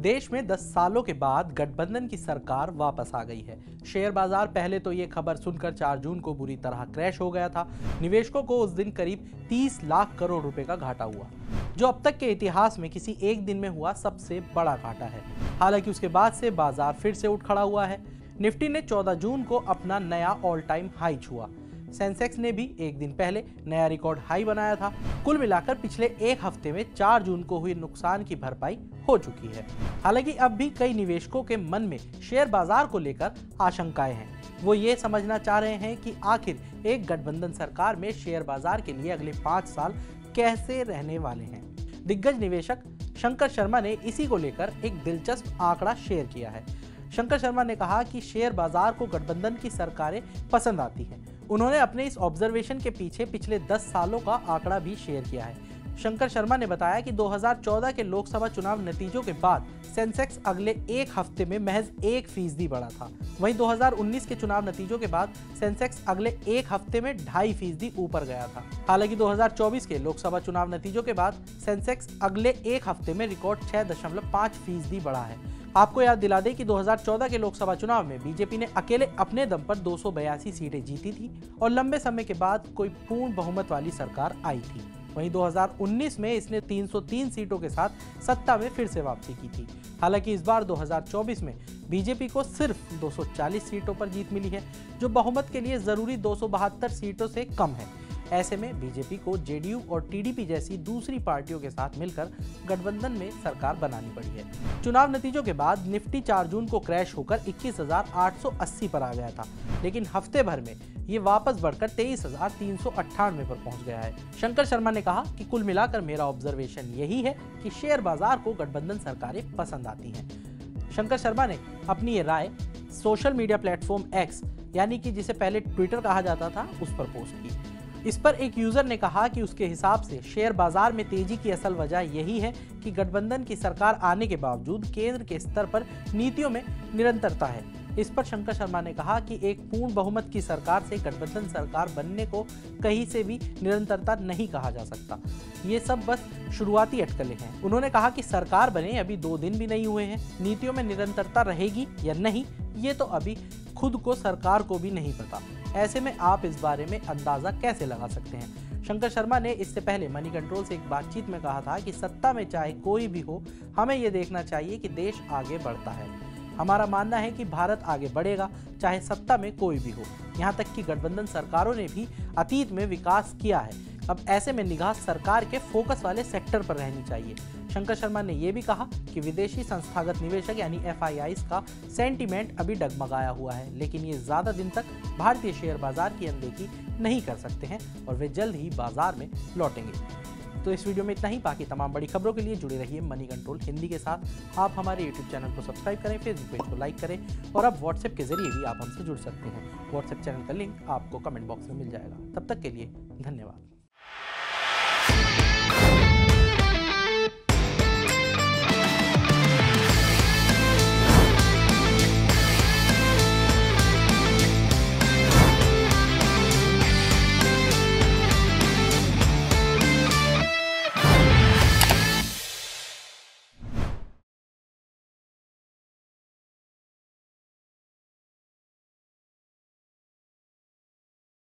देश में 10 सालों के बाद गठबंधन की सरकार वापस आ गई है। शेयर बाजार पहले तो ये खबर सुनकर 4 जून को बुरी तरह क्रैश हो गया था। निवेशकों को उस दिन करीब 30 लाख करोड़ रुपए का घाटा हुआ, जो अब तक के इतिहास में किसी एक दिन में हुआ सबसे बड़ा घाटा है। हालांकि उसके बाद से बाजार फिर से उठ खड़ा हुआ है। निफ्टी ने 14 जून को अपना नया ऑल टाइम हाई छुआ। सेंसेक्स ने भी एक दिन पहले नया रिकॉर्ड हाई बनाया था। कुल मिलाकर पिछले एक हफ्ते में 4 जून को हुई नुकसान की भरपाई हो चुकी है। हालांकि अब भी कई निवेशकों के मन में शेयर बाजार को लेकर आशंकाएं हैं। वो ये समझना चाह रहे हैं कि आखिर एक गठबंधन सरकार में शेयर बाजार के लिए अगले 5 साल कैसे रहने वाले हैं। दिग्गज निवेशक शंकर शर्मा ने इसी को लेकर एक दिलचस्प आंकड़ा शेयर किया है। शंकर शर्मा ने कहा कि शेयर बाजार को गठबंधन की सरकारें पसंद आती हैं। उन्होंने अपने इस ऑब्जर्वेशन के पीछे पिछले 10 सालों का आंकड़ा भी शेयर किया है। शंकर शर्मा ने बताया कि 2014 के लोकसभा चुनाव नतीजों के बाद सेंसेक्स अगले एक हफ्ते में महज 1% बढ़ा था। वहीं 2019 के चुनाव नतीजों के बाद सेंसेक्स अगले एक हफ्ते में 2.5% ऊपर गया था। हालांकि 2024 के लोकसभा चुनाव नतीजों के बाद सेंसेक्स अगले एक हफ्ते में रिकॉर्ड 6.5% बढ़ा है। आपको याद दिला दें कि 2014 के लोकसभा चुनाव में बीजेपी ने अकेले अपने दम पर 282 सीटें जीती थी और लंबे समय के बाद कोई पूर्ण बहुमत वाली सरकार आई थी। वहीं 2019 में इसने 303 सीटों के साथ सत्ता में फिर से वापसी की थी। हालांकि इस बार 2024 में बीजेपी को सिर्फ 240 सीटों पर जीत मिली है, जो बहुमत के लिए जरूरी 272 सीटों से कम है। ऐसे में बीजेपी को जेडीयू और टीडीपी जैसी दूसरी पार्टियों के साथ मिलकर गठबंधन में सरकार बनानी पड़ी है। चुनाव नतीजों के बाद निफ्टी 4 जून को क्रैश होकर 21,880 पर आ गया था, लेकिन हफ्ते भर में ये वापस बढ़कर 23,398 पर पहुंच गया है। शंकर शर्मा ने कहा कि कुल मिलाकर मेरा ऑब्जर्वेशन यही है कि शेयर बाजार को गठबंधन सरकारें पसंद आती हैं। शंकर शर्मा ने अपनी ये राय सोशल मीडिया प्लेटफॉर्म एक्स, यानी कि जिसे पहले ट्विटर कहा जाता था, उस पर पोस्ट की। इस पर एक यूजर ने कहा कि उसके हिसाब से शेयर बाजार में तेजी की असल वजह यही है कि गठबंधन की सरकार आने के बावजूद केंद्र के स्तर पर नीतियों में निरंतरता है। इस पर शंकर शर्मा ने कहा कि एक पूर्ण बहुमत की सरकार से गठबंधन सरकार बनने को कहीं से भी निरंतरता नहीं कहा जा सकता। ये सब बस शुरुआती अटकलें हैं। उन्होंने कहा कि सरकार बने अभी 2 दिन भी नहीं हुए हैं। नीतियों में निरंतरता रहेगी या नहीं, ये तो अभी खुद को सरकार को भी नहीं पता। ऐसे में आप इस बारे में अंदाजा कैसे लगा सकते हैं। शंकर शर्मा ने इससे पहले मनी कंट्रोल से एक बातचीत में कहा था कि सत्ता में चाहे कोई भी हो, हमें ये देखना चाहिए कि देश आगे बढ़ता है। हमारा मानना है कि भारत आगे बढ़ेगा, चाहे सत्ता में कोई भी हो। यहाँ तक कि गठबंधन सरकारों ने भी अतीत में विकास किया है। अब ऐसे में निगाह सरकार के फोकस वाले सेक्टर पर रहनी चाहिए। शंकर शर्मा ने यह भी कहा कि विदेशी संस्थागत निवेशक यानी FIIs का सेंटीमेंट अभी डगमगाया हुआ है, लेकिन ये ज्यादा दिन तक भारतीय शेयर बाजार की अनदेखी नहीं कर सकते हैं और वे जल्द ही बाजार में लौटेंगे। तो इस वीडियो में इतना ही। बाकी तमाम बड़ी खबरों के लिए जुड़े रहिए मनी कंट्रोल हिंदी के साथ। आप हमारे यूट्यूब चैनल को सब्सक्राइब करें, फेसबुक पेज को लाइक करें और अब व्हाट्सएप के जरिए भी आप हमसे जुड़ सकते हैं। व्हाट्सएप चैनल का लिंक आपको कमेंट बॉक्स में मिल जाएगा। तब तक के लिए धन्यवाद।